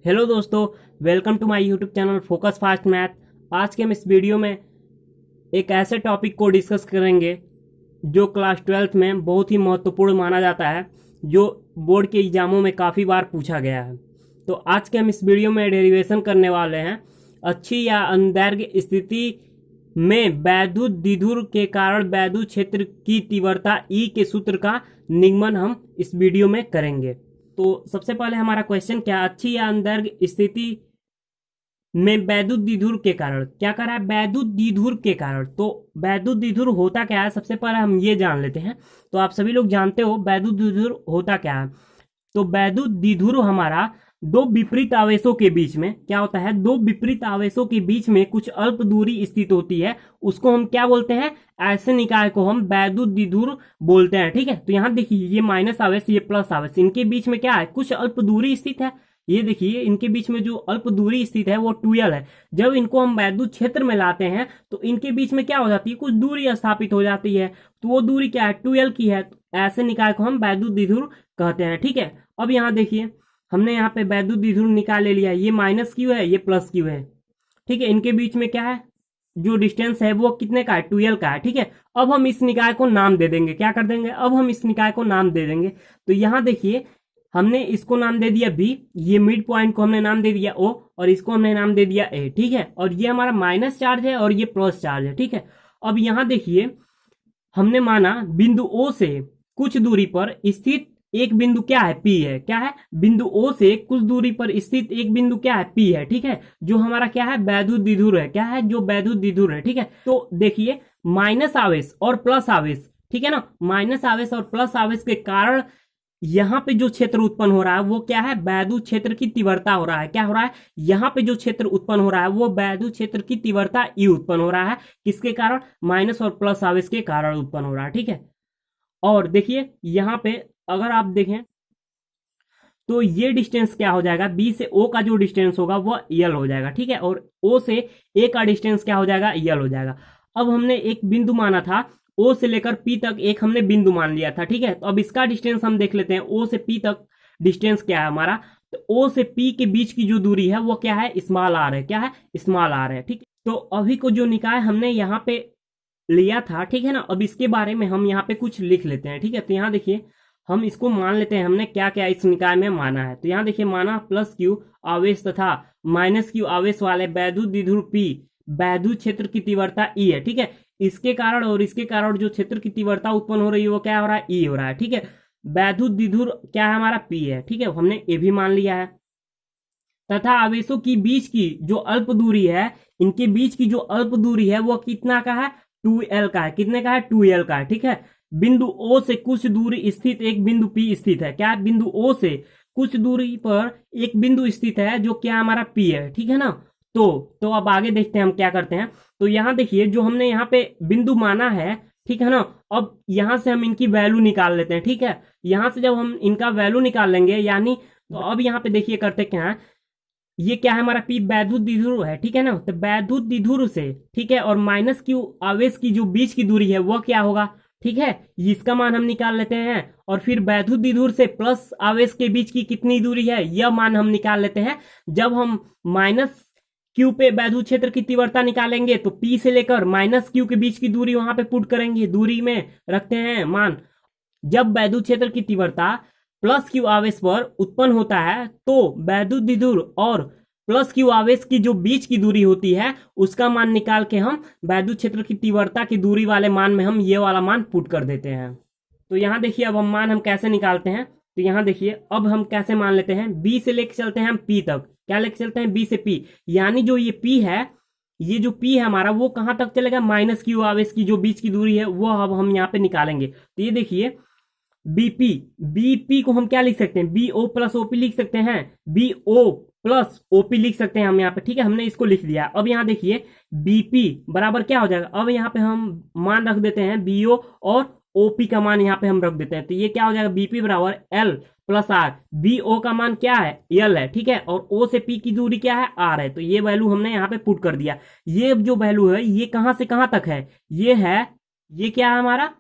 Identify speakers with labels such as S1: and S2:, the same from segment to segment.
S1: Hello दोस्तों, welcome to my YouTube channel focus fast math. आज के हम इस वीडियो में एक ऐसे टॉपिक को डिस्कस करेंगे जो क्लास 12th में बहुत ही महत्वपूर्ण माना जाता है, जो बोर्ड के एग्जामों में काफ़ी बार पूछा गया है। तो आज के हम इस वीडियो में डेरिवेशन करने वाले हैं। अच्छी या अनदैर्घ्य स्थिति में वैद्युत द्विध्रुव के कारण वैद्युत क्षेत्र की तीव्रता ई के सूत्र का निगमन हम इस वीडियो में करेंगे। तो सबसे पहले हमारा क्वेश्चन क्या, अच्छी या अनदैर्घ्य स्थिति में वैद्युत द्विध्रुव के कारण क्या करा है, वैद्युत द्विध्रुव के कारण। तो वैद्युत द्विध्रुव होता क्या है, सबसे पहले हम ये जान लेते हैं। तो आप सभी लोग जानते हो वैद्युत द्विध्रुव होता क्या है। तो वैद्युत द्विध्रुव हमारा दो विपरीत आवेशों के बीच में क्या होता है, दो विपरीत आवेशों के बीच में कुछ अल्प दूरी स्थित होती है, उसको हम क्या बोलते हैं, ऐसे निकाय को हम वैद्युत द्विध्रुव बोलते हैं। ठीक है, तो यहाँ देखिए ये माइनस आवेश, ये प्लस आवेश, इनके बीच में क्या है, कुछ अल्प दूरी स्थित है। ये देखिए इनके बीच में जो अल्प दूरी स्थित है वो 12 है। जब इनको हम वैद्युत क्षेत्र में लाते हैं तो इनके बीच में क्या हो जाती है, कुछ दूरी स्थापित हो जाती है। तो वो दूरी क्या है, 12 की है। तो ऐसे निकाय को हम वैद्युत द्विध्रुव कहते हैं। ठीक है, अब यहाँ देखिए हमने यहाँ पे वैद्युत द्विध्रुव निकाल ले लिया, ये माइनस क्यू है, ये प्लस क्यू है। ठीक है, इनके बीच में क्या है, जो डिस्टेंस है वो कितने का है, 12 का है। ठीक है, अब हम इस निकाय को नाम दे देंगे, क्या कर देंगे, अब हम इस निकाय को नाम दे देंगे। तो यहाँ देखिए हमने इसको नाम दे दिया बी, ये मिड पॉइंट को हमने नाम दे दिया ओ, और इसको हमने नाम दे दिया ए। ठीक है, और ये हमारा माइनस चार्ज है और ये प्लस चार्ज है। ठीक है, अब यहाँ देखिए हमने माना बिंदु ओ से कुछ दूरी पर स्थित एक बिंदु क्या है, पी है। क्या है, बिंदु ओ से कुछ दूरी पर स्थित एक बिंदु क्या है, पी है। ठीक है, जो हमारा क्या है, वैद्युत द्विध्रुव है। क्या है, जो वैद्युत द्विध्रुव है। ठीक है, तो देखिए माइनस आवेश और प्लस आवेश, ठीक है ना, माइनस आवेश और प्लस आवेश के कारण यहाँ पे जो क्षेत्र उत्पन्न हो रहा है वो क्या है, वैद्युत क्षेत्र की तीव्रता हो रहा है। क्या हो रहा है, यहाँ पे जो क्षेत्र उत्पन्न हो रहा है वो वैद्युत क्षेत्र की तीव्रता ई उत्पन्न हो रहा है। किसके कारण, माइनस और प्लस आवेश के कारण उत्पन्न हो रहा है। ठीक है, और देखिए यहाँ पे अगर आप देखें तो ये डिस्टेंस क्या हो जाएगा, बी से ओ का जो डिस्टेंस होगा वो यल हो जाएगा। ठीक है, और ओ से ए का डिस्टेंस क्या हो जाएगा, यल हो जाएगा। अब हमने एक बिंदु माना था, ओ से लेकर पी तक एक हमने बिंदु मान लिया था। ठीक है, तो अब इसका डिस्टेंस हम देख लेते हैं, ओ से पी तक डिस्टेंस क्या है हमारा। तो ओ से पी के बीच की जो दूरी है वो क्या है, स्मॉल आर है। क्या है, स्मॉल आर है। ठीक है, तो अभी को जो निकाय हमने यहाँ पे लिया था, ठीक है ना, अब इसके बारे में हम यहाँ पे कुछ लिख लेते हैं। ठीक है, तो यहाँ देखिए हम इसको मान लेते हैं हमने क्या क्या इस निकाय में माना है। तो यहाँ देखिए माना प्लस क्यू आवेश तथा माइनस क्यू आवेश वाले वैद्युत द्विध्रुव पी वैद्युत क्षेत्र की तीव्रता ई है। ठीक है, इसके कारण और इसके कारण जो क्षेत्र की तीव्रता उत्पन्न हो रही है वो क्या हो रहा है, ई हो रहा है। ठीक है, वैद्युत द्विध्रुव क्या है हमारा, पी है। ठीक है, हमने ए भी मान लिया है। तथा आवेशों की बीच की जो अल्प दूरी है, इनके बीच की जो अल्प दूरी है वो कितना का है, 2l का है। कितने का है, 2l का है। ठीक है, बिंदु ओ से कुछ दूरी स्थित एक बिंदु पी स्थित है। क्या, बिंदु ओ से कुछ दूरी पर एक बिंदु स्थित है जो क्या हमारा पी है। ठीक है ना, तो अब आगे देखते हैं हम क्या करते हैं। तो यहाँ देखिए जो हमने यहाँ पे बिंदु माना है, ठीक है ना, अब यहां से हम इनकी वैल्यू निकाल लेते हैं। ठीक है, यहां से जब हम इनका वैल्यू निकाल लेंगे, यानी तो अब यहाँ पे देखिए करते क्या है, ये क्या है हमारा पी वैद्युत द्विध्रुव है। ठीक है ना, तो वैद्युत द्विध्रुव से, ठीक है, और माइनस क्यू आवेश की जो बीच की दूरी है वो क्या होगा। ठीक है, इसका मान हम निकाल लेते हैं, और फिर वैद्युत द्विध्रुव से प्लस आवेश के बीच की कितनी दूरी है यह मान हम निकाल लेते हैं। जब हम माइनस क्यू पे वैद्युत क्षेत्र की तीव्रता निकालेंगे तो पी से लेकर माइनस क्यू के बीच की दूरी वहां पे पुट करेंगे, दूरी में रखते हैं मान। जब वैद्युत क्षेत्र की तीव्रता प्लस क्यू आवेश पर उत्पन्न होता है तो वैद्युत द्विध्रुव और प्लस क्यू आवेश की जो बीच की दूरी होती है उसका मान निकाल के हम वैद्युत क्षेत्र की तीव्रता की दूरी वाले मान में हम ये वाला मान पुट कर देते हैं। तो यहाँ देखिए अब हम मान हम कैसे निकालते हैं। तो यहाँ देखिए अब हम कैसे मान लेते हैं, बी से लेके चलते हैं हम पी तक। क्या लेके चलते हैं, बी से पी, यानी जो ये पी है, ये जो पी है हमारा वो कहां तक चलेगा, माइनस क्यू आवेश की जो बीच की दूरी है वो अब हम यहाँ पे निकालेंगे। तो ये देखिए बीपी, बीपी को हम क्या लिख सकते हैं, बी ओ प्लस ओपी लिख सकते हैं, बी ओ प्लस ओपी लिख सकते हैं हम यहाँ पे। ठीक है, हमने इसको लिख दिया। अब यहाँ देखिए बीपी बराबर क्या हो जाएगा, अब यहाँ पे हम मान रख देते हैं बीओ और ओपी का मान यहाँ पे हम रख देते हैं। तो ये क्या हो जाएगा, बीपी बराबर L plus R. B O का मान क्या है, एल है। ठीक है, और ओ से पी की दूरी क्या है, आर है। तो ये वैल्यू हमने यहाँ पे पुट कर दिया। ये जो वैल्यू है ये कहां से कहां तक है, ये है, ये क्या है हमारा,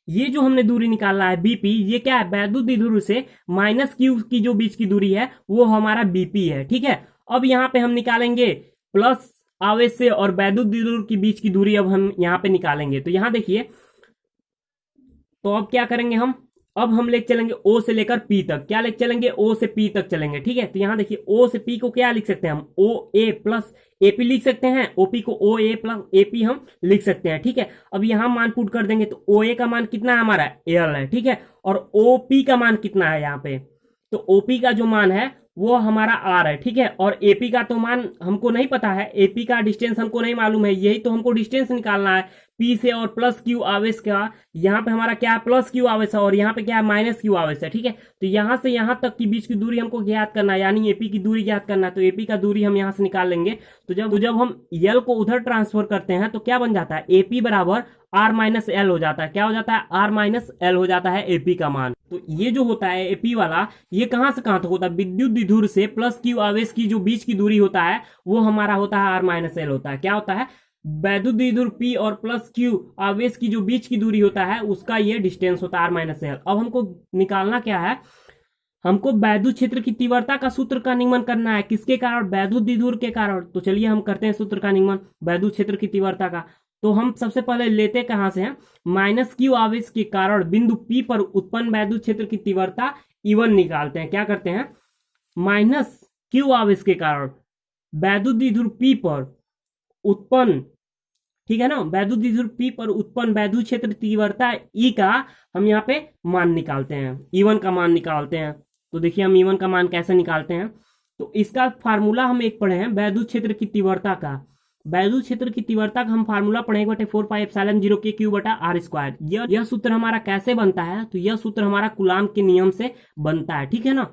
S1: ये जो हमने दूरी निकाला है बीपी, ये क्या है, वैद्युत द्विध्रुव से माइनस क्यू की जो बीच की दूरी है वो हमारा बीपी है, ठीक है। अब यहाँ पे हम निकालेंगे प्लस आवेश से और वैद्युत द्विध्रुव के बीच की दूरी अब हम यहाँ पे निकालेंगे। तो यहाँ देखिए, तो अब क्या करेंगे हम, अब हम लेके चलेंगे ओ से लेकर पी तक। क्या लेके चलेंगे, ओ से पी तक चलेंगे, ठीक है। तो यहाँ देखिए ओ से पी को क्या लिख सकते हैं हम, ओ ए प्लस एपी लिख सकते हैं, ओपी को ओ ए प्लस एपी हम लिख सकते हैं, ठीक है। अब यहाँ मान पुट कर देंगे तो ओ ए का मान कितना है हमारा, एल है, ठीक है। और ओपी का मान कितना है यहाँ पे, तो ओपी का जो मान है वो हमारा आर है, ठीक है। और एपी का तो मान हमको नहीं पता है, एपी का डिस्टेंस हमको नहीं मालूम है, यही तो हमको डिस्टेंस निकालना है पी से। और प्लस क्यू आवेश का, यहाँ पे हमारा क्या है, प्लस क्यू आवेश है और यहाँ पे क्या है, माइनस क्यू आवेश है, ठीक है। तो यहाँ से यहाँ तक की बीच की दूरी हमको ज्ञात करना है, यानी एपी की दूरी ज्ञात करना है। तो एपी का दूरी हम यहाँ से निकाल लेंगे। तो जब हम यल को उधर ट्रांसफर करते हैं तो क्या बन जाता है, एपी बराबर आर माइनस एल हो जाता है। क्या हो जाता है, आर माइनस एल हो जाता है एपी का मान। तो ये जो होता है एपी वाला, ये कहां से कहां तक होता है, विद्युत द्विध्रुव से प्लस क्यू आवेश की जो बीच की दूरी होता है वो हमारा होता है आर माइनस एल होता है। क्या होता है, वैद्युत द्विध्रुव पी और प्लस क्यू आवेश की जो बीच की दूरी होता है उसका ये डिस्टेंस होता है आर माइनस एल। अब हमको निकालना क्या है, हमको वैद्युत क्षेत्र की तीव्रता का सूत्र का निगमन करना है। किसके कारण, वैद्युत द्विध्रुव के कारण। तो चलिए हम करते हैं सूत्र का निगमन वैद्युत क्षेत्र की तीव्रता का। तो हम सबसे पहले लेते कहां से हैं, माइनस क्यू आवेश के कारण बिंदु पी पर उत्पन्न वैद्युत क्षेत्र की तीव्रता E1 निकालते हैं। क्या करते हैं, माइनस क्यू आवेश के कारण वैद्युत द्विध्रुव पी पर उत्पन्न, ठीक है ना, वैद्युत द्विध्रुव पी पर उत्पन्न वैद्युत क्षेत्र तीव्रता ई का हम यहाँ पे मान निकालते हैं, E1 का मान निकालते हैं। तो देखिए हम E1 का मान कैसे निकालते हैं, तो इसका फार्मूला हम एक पढ़े हैं वैद्युत क्षेत्र की तीव्रता का। वैद्युत क्षेत्र की तीव्रता का हम फार्मूला पढ़ेंगे बटे 4πε0 के क्यू बटा आर स्क्वायर। यह सूत्र हमारा कैसे बनता है, तो यह सूत्र हमारा कूलाम के नियम से बनता है, ठीक है ना।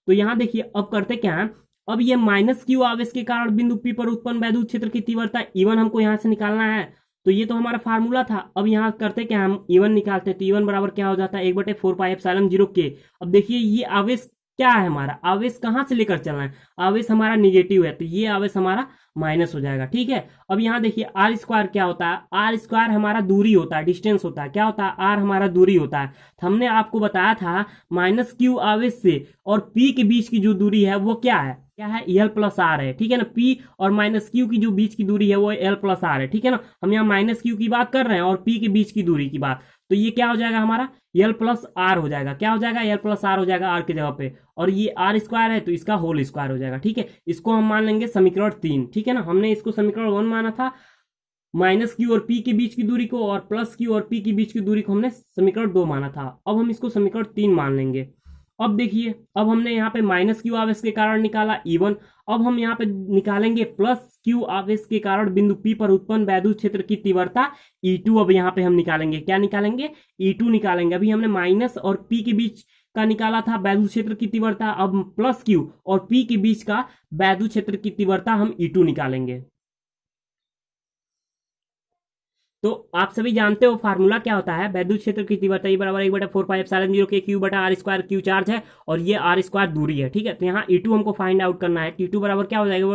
S1: तो यहाँ देखिए अब करते क्या है, अब ये माइनस क्यू आवेश के कारण बिंदु पी पर उत्पन्न वैद्युत क्षेत्र की तीव्रता E1 हमको यहाँ से निकालना है। तो ये तो हमारा फार्मूला था। अब यहाँ करते क्या, हम E1 निकालते हैं। तो E1 बराबर क्या हो जाता है, 1/4πε0 के। अब देखिए ये आवेश क्या है, हमारा आवेश कहां से लेकर चलना है, आवेश हमारा निगेटिव है, तो ये आवेश हमारा माइनस हो जाएगा, ठीक है। अब यहाँ देखिए आर स्क्वायर क्या होता है, आर स्क्वायर हमारा दूरी होता है, डिस्टेंस होता है। क्या होता है, आर हमारा दूरी होता है। तो हमने आपको बताया था माइनस क्यू आवेश से और पी के बीच की जो दूरी है वो क्या है, क्या है, एल प्लस आर है, ठीक है ना। पी और माइनस क्यू की जो बीच की दूरी है वो एल प्लस आर है, ठीक है ना। हम यहाँ माइनस क्यू की बात कर रहे हैं और पी के बीच की दूरी की बात। तो ये क्या हो जाएगा हमारा, एल प्लस आर हो जाएगा। क्या हो जाएगा, एल प्लस आर हो जाएगा आर की जगह पे। और ये आर स्क्वायर है तो इसका होल स्क्वायर हो जाएगा, ठीक है। इसको हम मान लेंगे समीकरण 3, ठीक है ना। हमने इसको समीकरण 1 माना था, माइनस क्यू और पी के बीच की दूरी को, और प्लस क्यू और पी के बीच की दूरी को हमने समीकरण 2 माना था। अब हम इसको समीकरण 3 मान लेंगे। अब देखिए, अब हमने यहाँ पे माइनस क्यू आवेश के कारण निकाला E1। अब हम यहाँ पे निकालेंगे प्लस क्यू आवेश के कारण बिंदु P पर उत्पन्न वैद्युत क्षेत्र की तीव्रता E2। अब यहाँ पे हम निकालेंगे, क्या निकालेंगे, E2 निकालेंगे। अभी हमने माइनस और P के बीच का निकाला था वैद्युत क्षेत्र की तीव्रता, अब प्लस क्यू और P के बीच का वैद्युत क्षेत्र की तीव्रता हम E2 निकालेंगे। तो आप सभी जानते हो फार्मूला क्या होता है, वैद्युत क्षेत्र की तीव्रता E बराबर 1/4πε0 के क्यू बटा आर स्क्वायर, क्यू चार्ज है और ये आर स्क्वायर दूरी है, ठीक है। तो यहाँ E2 हमको फाइंड आउट करना है। T2 बराबर क्या हो जाएगा,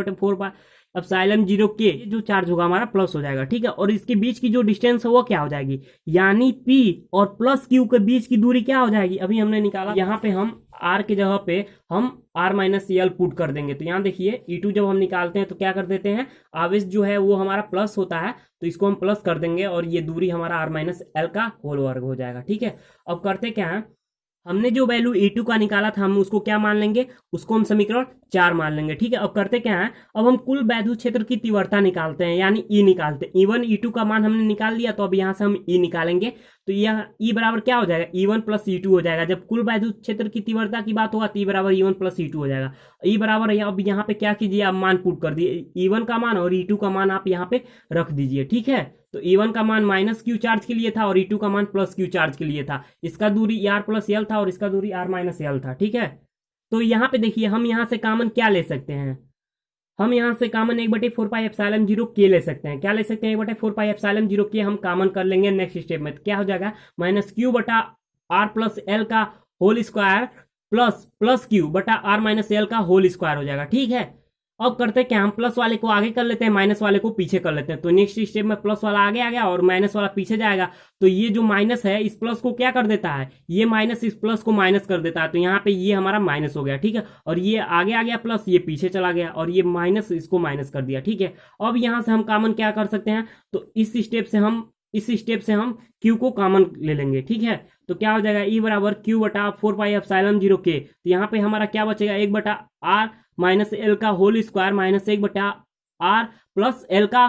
S1: 4πε0 के जो चार्ज होगा हमारा प्लस हो जाएगा, ठीक है। और इसके बीच की जो डिस्टेंस है वो क्या हो जाएगी, यानी P और प्लस क्यू के बीच की दूरी क्या हो जाएगी, अभी हमने निकाला। यहाँ पे हम आर की जगह पे हम आर माइनस एल पुट कर देंगे। तो यहाँ देखिए E2 जब हम निकालते हैं तो क्या कर देते हैं, आवेश जो है वो हमारा प्लस होता है तो इसको हम प्लस कर देंगे और ये दूरी हमारा आर माइनस एल का होल वर्ग हो जाएगा, ठीक है। अब करते क्या है, हमने जो वैल्यू E2 का निकाला था हम उसको क्या मान लेंगे, उसको हम समीकरण 4 मान लेंगे, ठीक है। अब करते क्या है, अब हम कुल वैद्युत क्षेत्र की तीव्रता निकालते हैं, यानी E निकालते हैं। E1 E2 का मान हमने निकाल लिया, तो अब यहाँ से हम E निकालेंगे। तो यह E बराबर क्या हो जाएगा, E1 प्लस E2 हो जाएगा। जब कुल वैद्युत क्षेत्र की तीव्रता की बात होगा तो E बराबर E1 प्लस E2 हो जाएगा। E बराबर है, अब यहाँ पे क्या कीजिए, आप मान पुट कर दिए, E1 का मान और E2 का मान आप यहाँ पे रख दीजिए, ठीक है। तो E1 का मान माइनस क्यू चार्ज के लिए था और E2 का मान प्लस क्यू चार्ज के लिए था। इसका दूरी आर प्लस एल था और इसका दूरी आर माइनस एल था, ठीक है। तो यहाँ पे देखिए हम यहाँ से कॉमन क्या ले सकते हैं, हम यहाँ से कॉमन 1/4πε0 के ले सकते हैं। क्या ले सकते हैं, 1/4πε0 के हम कॉमन कर लेंगे नेक्स्ट स्टेप में। तो क्या हो जाएगा, माइनस क्यू बटा आर प्लस एल का whole square plus plus Q बटा आर माइनस एल का होल स्क्वायर हो जाएगा, ठीक है। अब करते हैं क्या, हम प्लस वाले को आगे कर लेते हैं, माइनस वाले को पीछे कर लेते हैं। तो नेक्स्ट स्टेप में प्लस वाला आगे आ गया और माइनस वाला पीछे जाएगा। तो ये जो माइनस है इस प्लस को क्या कर देता है, ये माइनस इस प्लस को माइनस कर देता है। तो यहाँ पे ये हमारा माइनस हो गया, ठीक है। और ये आगे आ गया प्लस, ये पीछे चला गया और ये माइनस इसको माइनस कर दिया, ठीक है। अब यहाँ से हम कॉमन क्या कर सकते हैं, तो इस स्टेप से हम क्यू को कॉमन ले लेंगे, ठीक है। तो क्या हो जाएगा, ई बराबर क्यू बटा 4 पाई एप्सिलॉन 0 के। तो यहाँ पे हमारा क्या बचेगा, 1/r माइनस एल का whole square minus 1/r plus L का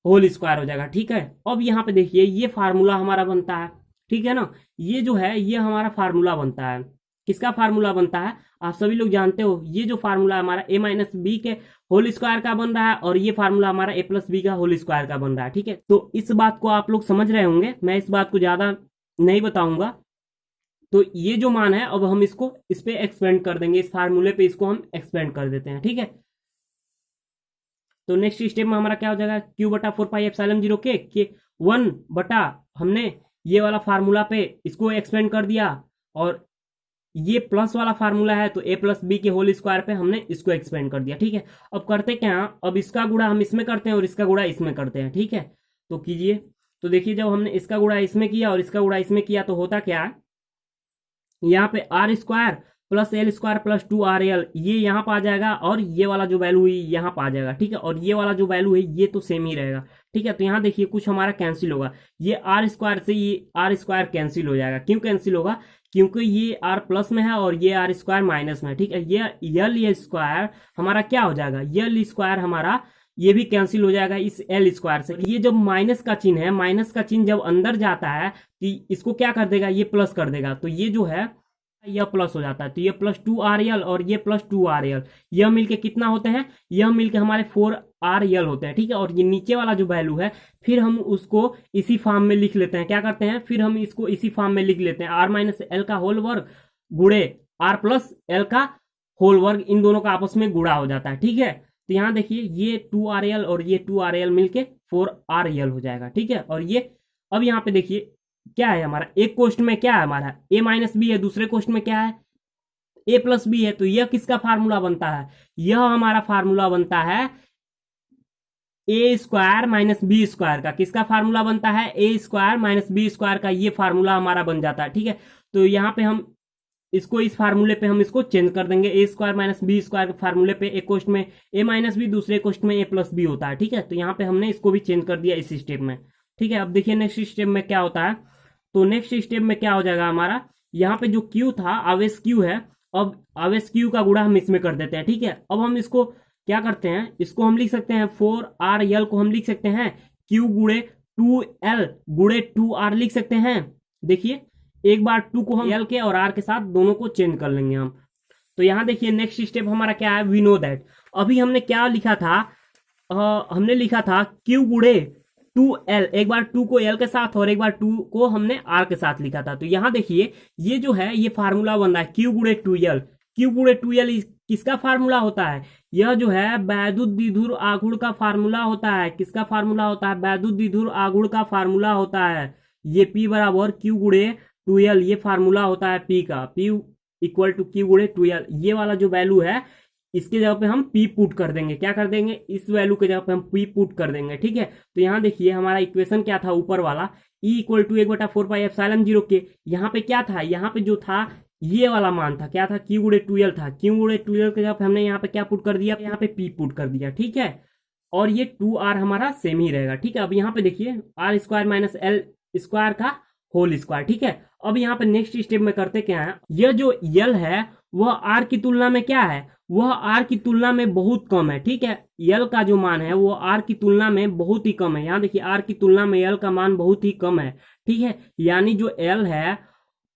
S1: होल स्क्वायर हो जाएगा, ठीक है। अब यहाँ पे देखिए ये फार्मूला हमारा बनता है, ठीक है ना। ये जो है ये हमारा फार्मूला बनता है, किसका फार्मूला बनता है, आप सभी लोग जानते हो। ये जो फार्मूला हमारा a माइनस बी के होल स्क्वायर का बन रहा है और ये फार्मूला हमारा a प्लस बी का होल स्क्वायर का बन रहा है, ठीक है। तो इस बात को आप लोग समझ रहे होंगे, मैं इस बात को ज्यादा नहीं बताऊंगा। तो ये जो मान है अब हम इसको इस पे एक्सपेंड कर देंगे, इस फार्मूले पे इसको हम एक्सपेंड कर देते हैं, ठीक है। तो नेक्स्ट स्टेप में हमारा क्या हो जाएगा, क्यू बटा 4 पाई एप्सिलॉन 0 के 1 बटा हमने ये वाला फार्मूला पे इसको एक्सपेंड कर दिया और ये प्लस वाला फार्मूला है तो a प्लस बी के होल स्क्वायर पे हमने इसको एक्सपेंड कर दिया, ठीक है। अब करते क्या, अब इसका गुणा हम इसमें करते हैं और इसका गुणा इसमें करते हैं, ठीक है। तो कीजिए, तो देखिए जब हमने इसका गुणा इसमें किया और इसका गुणा इसमें किया तो होता क्या है, यहाँ पे R square plus L square plus 2RL ये यहाँ पर आ जाएगा और ये वाला जो वैल्यू है यहाँ पर आ जाएगा, ठीक है। और ये वाला जो वैल्यू है ये तो सेम ही रहेगा, ठीक है। तो यहाँ देखिए कुछ हमारा कैंसिल होगा, ये आर स्क्वायर से ये आर स्क्वायर कैंसिल हो जाएगा। क्यों कैंसिल होगा, क्योंकि ये आर प्लस में है और ये आर स्क्वायर माइनस में है, ठीक है। ये स्क्वायर हमारा क्या हो जाएगा, यल स्क्वायर हमारा ये भी कैंसिल हो जाएगा इस एल स्क्वायर से। ये जब माइनस का चिन्ह है, माइनस का चिन्ह जब अंदर जाता है कि इसको क्या कर देगा, ये प्लस कर देगा। तो ये जो है यह प्लस हो जाता है, तो ये प्लस 2RL और ये प्लस 2RL यह मिलके कितना होते हैं, यह मिलके हमारे 4RL होते हैं, ठीक है। और ये नीचे वाला जो वैल्यू है फिर हम उसको इसी फॉर्म में लिख लेते हैं, क्या करते हैं, फिर हम इसको इसी फॉर्म में लिख लेते हैं, आर माइनस एल का होल वर्ग गुड़े आर प्लस एल का होल वर्ग, इन दोनों का आपस में गुणा हो जाता है, ठीक है। तो यहाँ देखिए ये 2RL और ये 2RL मिलके 4RL हो जाएगा, ठीक है। और ये अब यहाँ पे देखिए क्या है हमारा, एक क्वेश्चन में क्या है हमारा a माइनस बी है, दूसरे क्वेश्चन में क्या है a प्लस बी है। तो यह किसका फार्मूला बनता है, यह हमारा फार्मूला बनता है ए स्क्वायर माइनस बी स्क्वायर का। किसका फार्मूला बनता है, ए स्क्वायर माइनस बी स्क्वायर का, ये फार्मूला हमारा बन जाता है, ठीक है। तो यहाँ पे हम इसको इस फार्मूले पे हम इसको चेंज कर देंगे, ए स्क्वायर माइनस बी स्क्वायर के फार्मूले पे एक क्वेश्चन में ए माइनस बी, दूसरे क्वेश्चन में ए प्लस बी होता है, ठीक है। तो यहाँ पे हमने इसको भी चेंज कर दिया इस स्टेप में, ठीक है। अब देखिए नेक्स्ट स्टेप में क्या होता है, तो नेक्स्ट स्टेप में क्या हो जाएगा हमारा, यहाँ पे जो क्यू था आवेश क्यू है, अब आवेश क्यू का गुणा हम इसमें कर देते हैं, ठीक है। अब हम इसको क्या करते हैं, इसको हम लिख सकते हैं 4RL को हम लिख सकते हैं क्यू गुड़े 2L गुड़े 2R लिख सकते हैं। देखिए एक बार 2 को हम L के और R के साथ दोनों को चेंज कर लेंगे हम। तो यहाँ देखिए नेक्स्ट स्टेप हमारा क्या है, वी नो दैट। अभी हमने क्या लिखा था, हमने लिखा था क्यू गुड़े 2L, एक बार 2 को L के साथ और एक बार 2 को हमने R के साथ लिखा था। तो यहाँ देखिए ये जो है ये फार्मूला बन रहा है क्यू गुड़े 2L। क्यू गुड़े 2L किसका फार्मूला होता है, यह जो है वैद्युत द्विध्रुव आघूर्ण का फार्मूला होता है। किसका फार्मूला होता है, वैद्युत द्विध्रुव आघूर्ण का फार्मूला होता है। ये P बराबर क्यू गुड़े 2L ये फार्मूला होता है P का, P इक्वल टू क्यू गुड़े 2L। ये वाला जो वैल्यू है इसके जगह पे हम P पुट कर देंगे, क्या कर देंगे, इस वैल्यू के जगह पे हम P पुट कर देंगे, ठीक है। तो यहाँ देखिए हमारा इक्वेशन क्या था ऊपर वाला, E equal to 1/4 pi epsilon 0 के। यहाँ पे क्या था, यहाँ पे जो था ये वाला मान था, क्या था, क्यू गुड़े 2L था। क्यू गुड़े 2L के जगह पे हमने यहाँ पे क्या पुट कर दिया, यहाँ पे P पुट कर दिया, ठीक है। और ये 2R हमारा सेम ही रहेगा, ठीक है। अब यहाँ पे देखिए R square minus L square का होल स्क्वायर, ठीक है। अब यहाँ पे नेक्स्ट स्टेप में करते क्या है, यह जो यल है वह आर की तुलना में क्या है, वह आर की तुलना में बहुत कम है, ठीक है। यल का जो मान है वो आर की तुलना में बहुत ही कम है। यहाँ देखिए आर की तुलना में यल का मान बहुत ही कम है, ठीक है। यानी जो एल है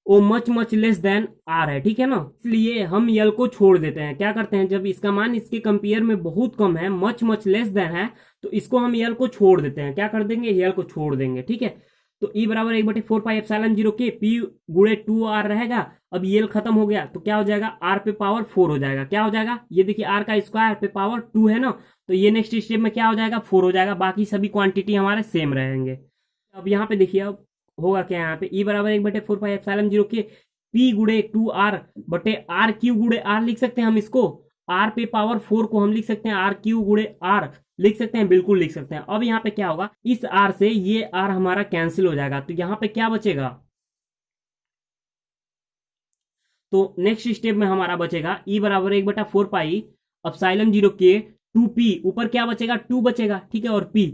S1: वो मच लेस देन आर है, ठीक है ना। इसलिए हम यल को छोड़ देते हैं, क्या करते हैं, जब इसका मान इसके कंपेयर में बहुत कम है, मच लेस देन है, तो इसको हम यल को छोड़ देते हैं, क्या कर देंगे, यल को छोड़ देंगे, ठीक है। तो E बराबर 1/4 पाई एप्सिलॉन 0 के P गुड़े 2R रहेगा। अब ये खत्म हो गया तो क्या हो जाएगा, R पे पावर 4 हो जाएगा, क्या हो जाएगा, ये देखिए R का स्क्वायर पे पावर 2 है ना, तो ये नेक्स्ट स्टेप में क्या हो जाएगा, 4 हो जाएगा। बाकी सभी क्वांटिटी हमारे सेम रहेंगे। अब यहाँ पे देखिए अब होगा क्या, यहाँ पे E बराबर 1/4 पाई एप्सिलॉन 0 के P गुड़े 2R बटे R क्यू गुड़े R लिख सकते हैं हम इसको। आर पे पावर 4 को हम लिख सकते हैं आर क्यू गुणे आर, लिख सकते हैं, बिल्कुल लिख सकते हैं। अब यहाँ पे क्या होगा, इस आर से ये आर हमारा कैंसिल हो जाएगा, तो यहाँ पे क्या बचेगा, तो नेक्स्ट स्टेप में हमारा बचेगा ई बराबर 1/4 पाई अपसाइलन 0 के 2p, ऊपर क्या बचेगा 2 बचेगा, ठीक है, और p,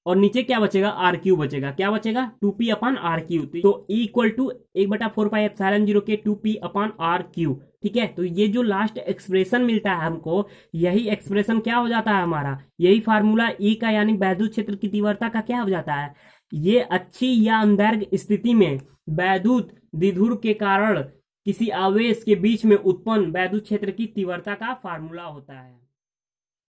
S1: और नीचे क्या बचेगा आर क्यू बचेगा, क्या बचेगा 2p अपॉन आर क्यू, तो E equal to 1/4 pi epsilon 0 के 2p अपॉन आर क्यू, ठीक है। तो ये जो लास्ट एक्सप्रेशन मिलता है हमको, यही एक्सप्रेशन क्या हो जाता है हमारा, यही फार्मूला ई का यानी वैद्युत क्षेत्र की तीव्रता का क्या हो जाता है, ये अच्छी या अंतर्ग स्थिति में वैद्युत द्विध्रुव के कारण किसी आवेश के बीच में उत्पन्न वैद्युत क्षेत्र की तीव्रता का फार्मूला होता है।